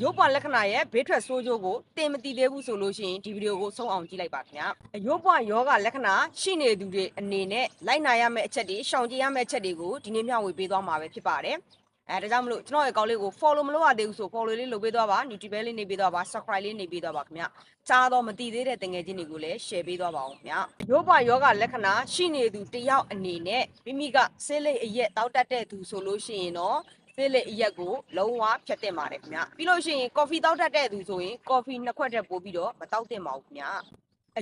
ရုပ်ပွားလက္ခဏာရဲ့ဘေးထွက်ဆိုးကျိုးကိုတင်မသိသေးဘူးဆိုလို့ရှိရင်ဒီဗီဒီယိုကိုဆုံးအောင်ကြည့်လိုက်ပါခင်ဗျာရုပ်ပွားယောဂလက္ခဏာရှိနေသူတွေအနေနဲ့လိုက်နာရမယ့်အချက်တွေရှောင်ကျဉ်ရမယ့်အချက်တွေကိုဒီနေ့မျှဝေပေးသွားမှာပဲဖြစ်ပါတယ်ဒါကြောင့်မလို့ကျွန်တော်ရဲ့အကောင့်လေးကို follow မလုပ်ရသေးဘူးဆို follow လေးလုပ်ပေးသွားပါ Nutri-Bell လေးနေပေးသွားပါ subscribe လေးနေပေးသွားပါခင်ဗျာကြားတော့မသိသေးတဲ့တငယ်ချင်းတွေကိုလည်း share ပေးသွားပါအောင်ခင်ဗျာရုပ်ပွားယောဂလက္ခဏာရှိနေသူတယောက်အနေနဲ့မိမိကဆေးလိပ်အရက်တောက်တတ်တဲ့သူဆိုလို့ရှိရင်တော့ဆေးလိပ်အရက်ကိုလုံးဝဖြတ်တင်ပါတယ်ခင်ဗျာပြီးလို့ရှိရင် coffee တောက်တတ်တဲ့သူဆိုရင် coffee နှစ်ခွက်တည်းပို့ပြီးတော့မတောက်တင်ပါဘူးခင်ဗျာ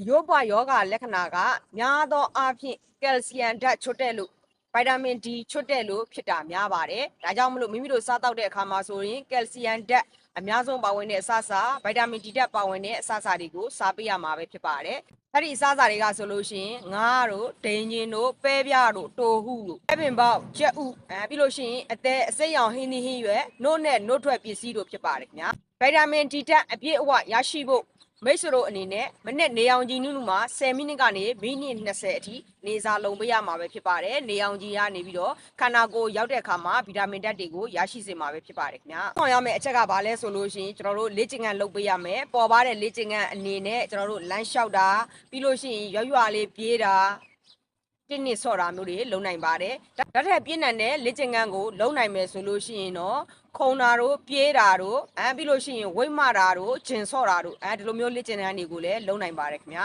ရုပ်ပွားယောဂလက္ခဏာကများသောအားဖြင့်ကယ်လ်ဆီယမ်ဓာတ်ချွတ်တဲ့လို့ဗိုက်တာမင် D ချွတ်တဲ့လို့ဖြစ်တာများပါတယ်။ဒါကြောင့်မလို့မိမိတို့စားတောက်တဲ့အခါမှာဆိုရင်ကယ်လ်ဆီယမ်ဓာတ်အများဆုံးပါဝင်တဲ့အစားအစာဗိုက်တာမင် D ဓာတ်ပါဝင်တဲ့အစားအစာတွေကိုစားပေးရမှာပဲဖြစ်ပါတယ်။အဲ့ဒီအစားအစာတွေကဆိုလို့ရှိရင်ငါးတို့ဒိန်ချင်းတို့ပဲပြားတို့တိုဟုတို့အပင်ပေါက်ကြက်ဥပြီးလို့ရှိရင်အစိမ်းရောင်ဟင်းသီးဟင်းရွက်နှုတ်နဲ့နှုတ်ထွက်ပစ္စည်းတို့ဖြစ်ပါတယ်ခင်ဗျာ။ဗိုက်တာမင် D ဓာတ်အပြည့်အဝရရှိဖို့မိတ်ဆွေတို့အနေနဲ့မနေ့နေအောင်ကြီးနုနုမှာ10မိနစ်ကနေမိနစ်20အထိနေစာလုံးပေးရမှာပဲဖြစ်ပါတယ်နေအောင်ကြီးကနေပြီးတော့ခန္ဓာကိုယ်ရောက်တဲ့အခါမှာဗီတာမင်ဓာတ်တွေကိုရရှိစေမှာပဲဖြစ်ပါတယ်ခင်ဗျာ။ဆောင်ရမယ့်အချက်ကဘာလဲဆိုလို့ရှိရင်ကျွန်တော်တို့လေ့ကျင့်ခန်းလုပ်ပေးရမယ်ပေါ်ပါတဲ့လေ့ကျင့်ခန်းအနေနဲ့ကျွန်တော်တို့လမ်းလျှောက်တာပြီးလို့ရှိရင်ရွလေးပြေးတာတင်းနစ်ဆော့တာမျိုးတွေလုံနိုင်ပါတယ်။ဒါထက်ပြင်းထန်တဲ့လေ့ကျင့်ခန်းကိုလုံနိုင်မယ်ဆိုလို့ရှိရင်တော့ခုံတာတို့ပြေးတာတို့ပြီးလို့ရှိရင်ဝိတ်မတာတို့ဂျင်ဆော့တာတို့ဒီလိုမျိုးလေ့ကျင့်ခန်းတွေကိုလည်းလုံနိုင်ပါတယ်ခင်ဗျာ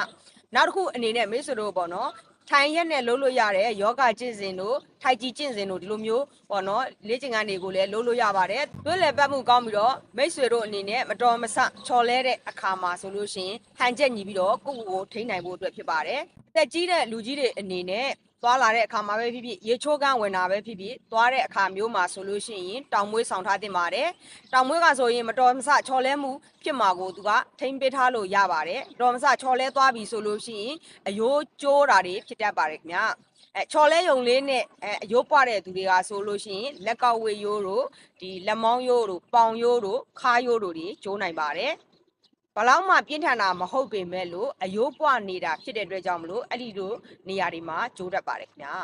နောက်တစ်ခုအနေနဲ့မိတ်ဆွေတို့ပေါ့နော်ထိုင်ရက်နဲ့လုပ်လို့ရတဲ့ယောဂကျင့်စဉ်တို့ထိုက်ကြီးကျင့်စဉ်တို့ဒီလိုမျိုးပေါ့နော်လေ့ကျင့်ခန်းတွေကိုလည်းလုပ်လို့ရပါတယ်သွေးလည်ပတ်မှုကောင်းပြီးတော့မိတ်ဆွေတို့အနေနဲ့မတော်မဆချော်လဲတဲ့အခါမှာဆိုလို့ရှိရင်ဟန်ချက်ညီပြီးတော့ကိုယ့်ကိုယ်ကိုထိန်းနိုင်ဖို့အတွက်ဖြစ်ပါတယ်အသက်ကြီးတဲ့လူကြီးတွေအနေနဲ့သွားလာတဲ့အခါမှာပဲဖြစ်ဖြစ်ရေချိုးကန်းဝင်တာပဲဖြစ်ဖြစ်သွားတဲ့အခါမျိုးမှာဆိုလို့ရှိရင်တောင်မွေးဆောင်ထားတင်ပါတယ်တောင်မွေးကဆိုရင်မတော်မဆချော်လဲမှုဖြစ်မှာကိုသူကထိမ့်ပေးထားလို့ရပါတယ်တော်မဆချော်လဲသွားပြီဆိုလို့ရှိရင်အယိုးကျိုးတာတွေဖြစ်တတ်ပါတယ်ခင်ဗျာချော်လဲယုံလေးနဲ့အယိုးပွားတဲ့သူတွေကဆိုလို့ရှိရင်လက်ကောက်ဝေယိုးတို့ဒီလက်မောင်းယိုးတို့ပေါင်ယိုးတို့ခါးယိုးတို့တွေကျိုးနိုင်ပါတယ်ဘလောက်မှပြင်းထန်တာမဟုတ်ပေမဲ့လို့အယိုးပွားနေတာဖြစ်တဲ့အတွက်ကြောင့်မလို့အဲ့ဒီလိုနေရာတွေမှာကျိုးတတ်ပါတယ်ခင်ဗျာ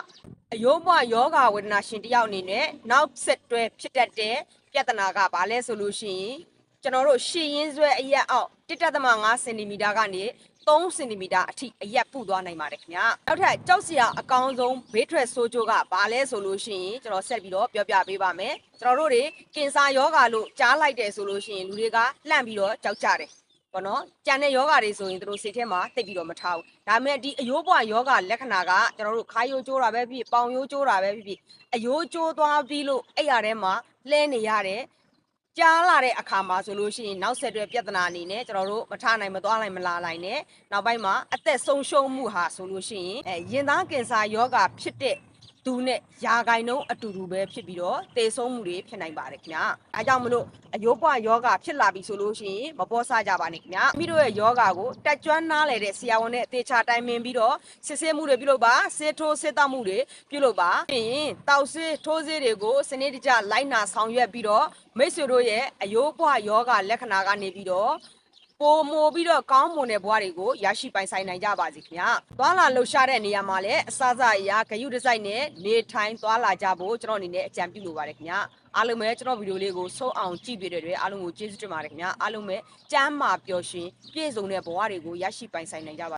အယိုးပွားယောဂဝေဒနာရှင်တယောက်အနေနဲ့နောက်ဆက်တွဲဖြစ်တတ်တဲ့ပြဿနာကဘာလဲဆိုလို့ရှိရင်ကျွန်တော်တို့ရှည်ရင်းဆွဲအရက်အောက်1.5 စင်တီမီတာကနေ3 စင်တီမီတာအထိအရက်ပုသွားနိုင်ပါတယ်ခင်ဗျာနောက်ထပ်ကြောက်စရာအကောင်းဆုံးဘေးထွက်ဆိုးကျိုးကဘာလဲဆိုလို့ရှိရင်ကျွန်တော်ဆက်ပြီးတော့ပြောပြပေးပါမယ်ကျွန်တော်တို့တွေကင်ဆာယောဂါလို့ကြားလိုက်တယ်ဆိုလို့ရှိရင်လူတွေကလှန့်ပြီးတော့ကြောက်ကြတယ်ပေါ့နော်ကြံတဲ့ယောဂါတွေဆိုရင်တို့စိတ်ထဲမှာသိပ်ပြီးတော့မထားဘူးဒါပေမဲ့ဒီအယိုးပွားယောဂါလက္ခဏာကကျွန်တော်တို့ခါယိုးကျိုးတာပဲဖြစ်ပေါင်ယိုးကျိုးတာပဲဖြစ်အယိုးကျိုးသွားပြီးလို့အဲ့ရထဲမှာလှဲနေရတယ်ကြားလာတဲ့အခါမှာဆိုလို့ရှိရင်နောက်ဆက်တွဲပြဿနာအနေနဲ့ကျွန်တော်တို့မထနိုင်မသွားနိုင်မလာနိုင်နဲ့နောက်ပိုင်းမှာအသက်ဆုံးရှုံးမှုဟာဆိုလို့ရှိရင်ရင်သားကင်ဆာယောဂါဖြစ်တဲ့သူနဲ့ယာဂိုင်နှုန်းအတူတူပဲဖြစ်ပြီးတော့သေဆုံးမှုတွေဖြစ်နိုင်ပါတယ်ခင်ဗျာ။အဲကြောင့်မလို့အယိုးပွားယောဂဖြစ်လာပြီဆိုလို့ရှိရင်မပေါ်ဆကြပါနဲ့ခင်ဗျာ။မိတို့ရဲ့ယောဂကိုတက်ကြွနားလေတဲ့ဆရာဝန်နဲ့အသေးချာတိုင်ပင်ပြီးတော့စစ်ဆေးမှုတွေပြုလုပ်ပါဆေးထိုးဆေးတောက်မှုတွေပြုလုပ်ပါပြီးရင်တောက်ဆေးထိုးဆေးတွေကိုစနစ်တကျလိုက်နာဆောင်ရွက်ပြီးတော့မိတ်ဆွေတို့ရဲ့အယိုးပွားယောဂလက္ခဏာကနေပြီးတော့ပိုမိုပြီးတော့ကောင်းမွန်တဲ့ဘဝတွေကိုရရှိပိုင်ဆိုင်နိုင်ကြပါစေခင်ဗျာ။သွားလာလှုပ်ရှားတဲ့နေရာမှာလည်းအစားအစာအရာဂရုတစိုက်နဲ့နေထိုင်သွားလာကြဖို့ကျွန်တော်အနေနဲ့အကြံပြုလိုပါတယ်ခင်ဗျာ။အားလုံးပဲကျွန်တော်ဗီဒီယိုလေးကိုဆုံးအောင်ကြည့်ပြတဲ့အတွက်အားလုံးကိုကျေးဇူးတင်ပါတယ်ခင်ဗျာ။အားလုံးပဲကျမ်းမာပျော်ရွှင်ပြည့်စုံတဲ့ဘဝတွေကိုရရှိပိုင်ဆိုင်နိုင်ကြပါ